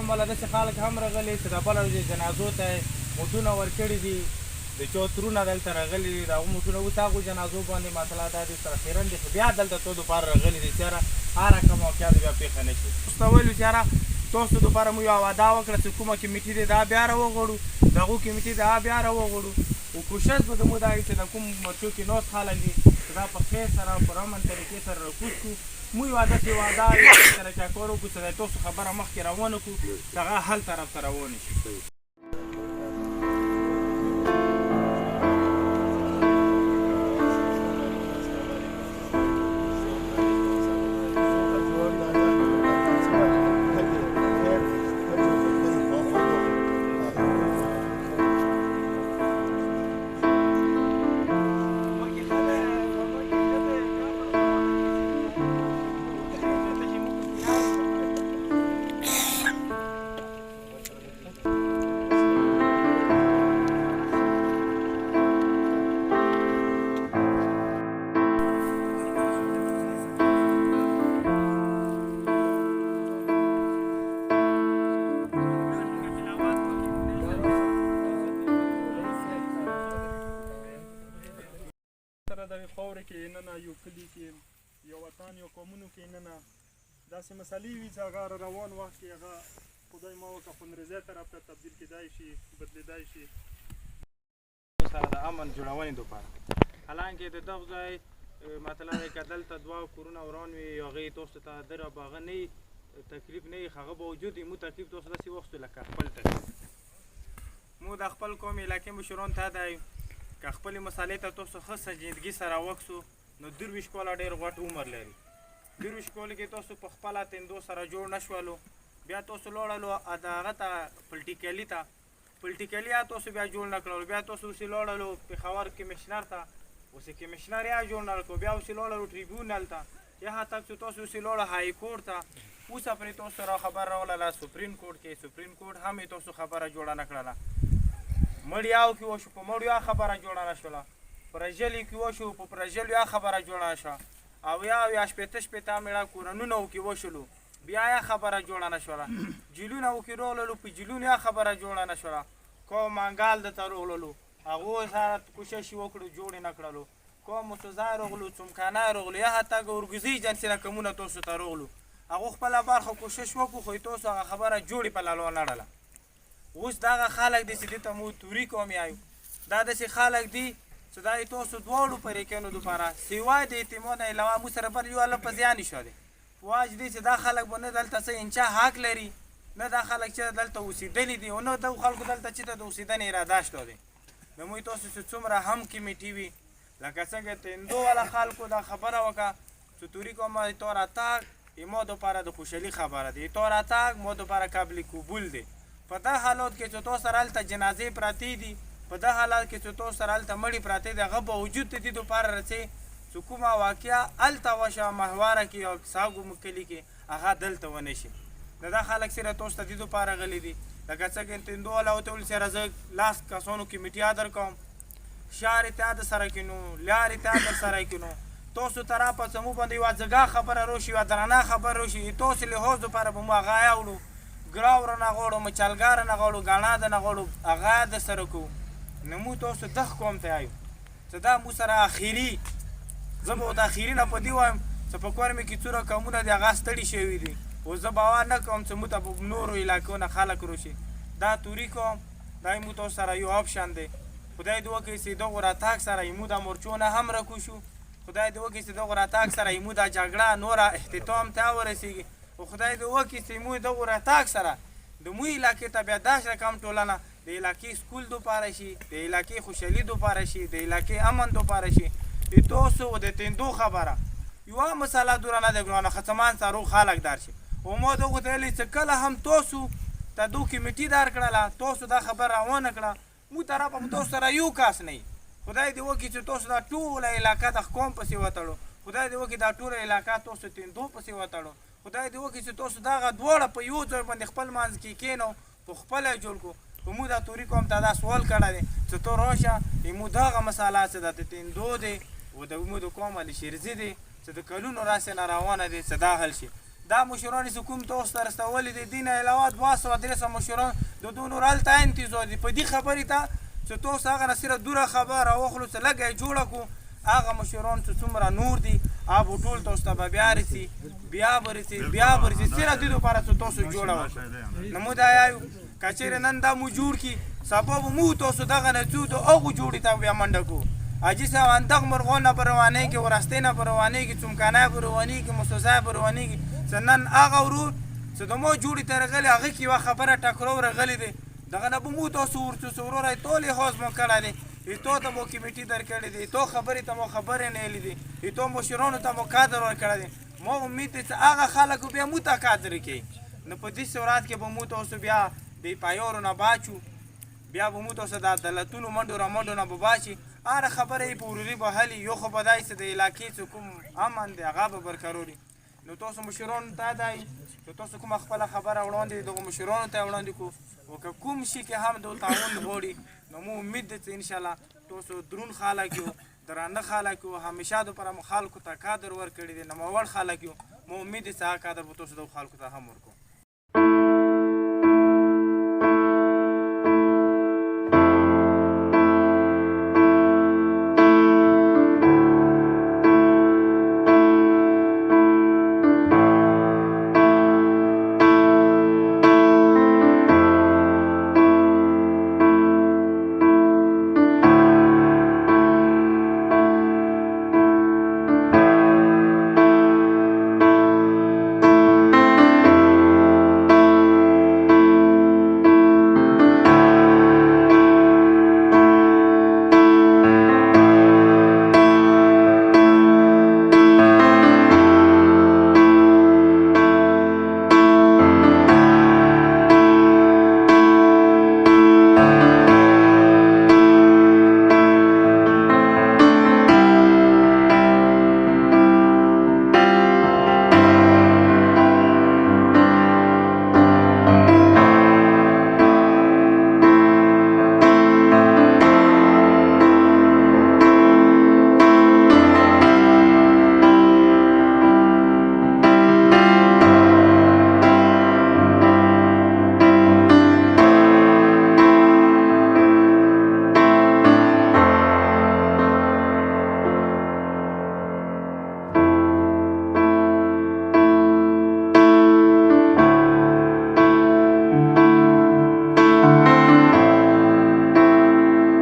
مله داسې خلک هم راغلي چې د بله ورځې جنازو ته موټونه ورکړي دي د چا ترونه دلته راغلي دي د هغو موټونه اوس هغو جنازو باندې مثلا دا دې سره خیرن دي خو بیا دلته تو دپاره راغلي دي چې یاره هر کوم واقعه د بیا پېښه نه شي اوس ته ویلو چې یاره تاسو دپاره مو یوه وعده وکړه چې کومه کمیټي دی دا بیا راوغواړو د هغو کمیټي دا بیا راوغواړو خو کوشش به زموږ دا وي چې د کوم مرچو کې ناست خلک دي چې دا په خیر سره په امن طریقې سره راکوز کړو موږ یوه داسې وعده سره چا کار وکړو چې د تاسو خبره مخکې روانه کړو چې هغه حل طرف ته روانې شي دغې خاورې کې ننه یو کلي کې یو وطن یو قومونو کې ننه داسې مسلې وي چې هغه روان وخت کې هغه خدای ما وکړه خونریزۍ طرف ته تبدیل کېدای شي بدلېدای شي سره د امن جوړونې دپاره حالانکې د دغه ځای مطلب دی که دلته دوه کورونه وران وي هغې تاسو ته در به هغه نه وي تکلیف نه وي هغه باوجود مو تکلیف تاسو داسې واخیستو لکه خپل تکلیف مو د خپل قوم علاقې مشرانو ته دی که خپلې مسالې ته تاسو ښه سنجیدګي سره وکسو نو 23 کاله ډېر غټ عمر لري 23 کالو کې تاسو په خپله تندو سره جوړ نه شولو بیا تاسو لاړلو د هغه ته پلټیکلي تاسو بیا جوړ نه کړلو بیا تاسو اوسې لاړلو پېښور کمیشنر ته اوسې کمیشنر یا جوړ نه کړو بیا اوسې لاړلو ټریبیونل ته یهاں تک چې تاسو اوسې لاړو های کورټ ته اوس پرې تاسو را خبر راولله سپریم کورټ کې سپریم کورټ هم یې تاسو خبره جوړه نه کړله مړیاو کې وشو په مړیو خبره جوړه نه شوله پرژلي کې وشو په پرژلیو خبره جوړه نه شوه او یا شپېته مېړه کورنونه کې وشلو بیا یا خبره جوړه نه شوله جیلونه کې راغللو په جیلونو خبره جوړه نه شوله کوم منګال دته راغللو هغو سره کوشش یې وکړو جوړ یې نه کړلو کوم متوځای راغلو څمکانه راغلو یا حتی اورګزي جنسي رقمونه تاسو ته راغلو هغو خپله برخه کوشش وکړو خو تاسو هغه خبره جوړې په لاله ونړله اوس دغه خلک دي چې دې ته مو توري قوم یایو دا داسې خلک دي چې دا یې تاسو دواړو فریقینو دپاره سوای د اعتماد نه علاوه موږ سره بل یو هلک په زیان ایښی دی په وجه دی چې دا خلک به نه دلته څه انچا حق لري نه دا خلک چې دلته اوسېدلي دي او نه دغو خلکو دلته چې د اوسېدنې اراده شته دی نو موږ تاسو چې څومره هم کمیټي وي لکه څنګه تندو والا خلکو دا خبره وکړه چې توري قوم تو راتګ ما دپاره د خوشحالي خبره دی تو راتګ ما دپاره قابل قبول دی په دا حالات کې چې تاسو سره هلته جنازې پرتې دي په دا حالات کې چې تاسو سره هلته مړي پراته دي هغه باوجود د دې دپاره رسئ چې کومه واقعه هلته وشوه محوره کې او ساګو کلي کې هغه دلته ونه شي نو دا خلک سره تاسو ته دې دپاره غلي دي لکه څنګه تندو والا ورته ویل سره زه لاس کسانو کمیټې در کوم شعر ته در کینو لارې ته در سره کینو تاسو ته راپسې مو باندې یوه جګه خبره راشي یوه درنه خبره راشي تاسو لحاظ دپاره به مو هغه اورو ګراوره نه غواړو مچلګاره نه غواړو ګاڼه ده نه غواړو هغه د سره کوو نو موږ تاسو دغه قوم ته یایو چې دا مو سره اخري زه به د اخري نه په دې وایم چې په کور مې کې څومره قومونه دي هغه ستړي شوي دي اوس زه باور نه کوم چې موږ ته په نورو علاقو نه خلک راشي دا توري قوم دا یې موږ تاسو سره یو آپشن دی خدای دې وکړي چې دغو راتګ سره یې موږ د مورچو نه هم راکوشو خدای دې وکړي چې دغو راتګ سره یې موږ د جګړه نوره اختتام ته ورسېږي خو خدای دې وکړي چې موږ دغو راتګ سره د موږ علاقې ته بیا داسې رقم ټولنه د علاقې سکول دپاره شي د علاقې خوشحالي دپاره شي د علاقې امن دپاره شي د تاسو د تندو خبره یوه مسله دوره نه ده ګرانه خصمان سره خلک در شي او ما دغو ته ویلي چې کله هم تاسو ته دو کمیټي در کړله تاسو دا خبره روانه کړه موږ طرفه مو تاسو سره یو کس نه خدای دې وکړي چې تاسو دا ټوله علاقه د قوم پسې وتړو خدای دې وکړي دا ټوله علاقه تاسو تندو پسې وتړو خدای دې وکړي چې تاسو دغه دواړه په یو ځای باندې خپل منځ کې کښېنو په خپله جوړ کړو خو موږ دا توري قوم ته دا سوال کړی دی چې ته راشه موږ دغه مسله چې د تندو دی او د موږ د قوم د شیرزي دی چې د کلونو راسې نه روانه دی چې دا حل شي دا مشران چې کوم تاسو ته رسولي دي دې نه علاوه 200-300 مشران د دوی نور هلته انتظار دي په دې خبرې ته چې تاسو هغه نه صرف دوره خبر راواخلو چې لږه یې جوړه کړو هغه مشران چې څومره نور دي هغه ټول تاسو ته به بیا رسي بیا به رسي صرف دې دپاره چې تاسو جوړه وکړو نو موږ دا یایو که چېرې نن دا مو جوړ کړي سبا به موږ تاسو دغه نه ځو د هغو جوړې ته بیا منډه کړو حاجي صاحب اندغ مرغان نه به روانېږي ورستۍ نه به روانېږي څمکنی به روانېږي مستوزی به روانېږي چې نن هغه ورور چې د ما جوړې ته راغلي هغه کې یوه خبره ټکراو راغلی دی دغه نه به مو تاسو ورڅو چې وروره تا لحاظ مو کړی دی تا ته مو کمیټي درکړې دی تا خبرې ته مو خبرې نه ویلې دي تا مشرانو ته مو قدر ورکړی دی ما امید دی چې هغه خلکو بیا مو ته قدر کوي نو په دې صورت کې به مو تاسو بیا د پایارو نه باچو بیا به مو تاسو د عدالتونو منډو رامنډو نه به باشي هره خبره یې په وروري به حلي یو خو به دی چې د علاقې چې کوم امن دی هغه به برقرار وي نو تاسو مشرانو ته دی چې تاسو کومه خپله خبره وړاندې دغو مشرانو ته یې وړاندې کړو او که کوم شي کې هم د تعاون غواړي نو مو امید دی چې انشاءالله تاسو درون خلک یو درانه خلک یو همیشه دپاره مو خلکو ته قدر ورکړی دی نوموړ خلک یو مو امید دی چې هغه قدر به تاسو دغو خلکو ته هم ورکړو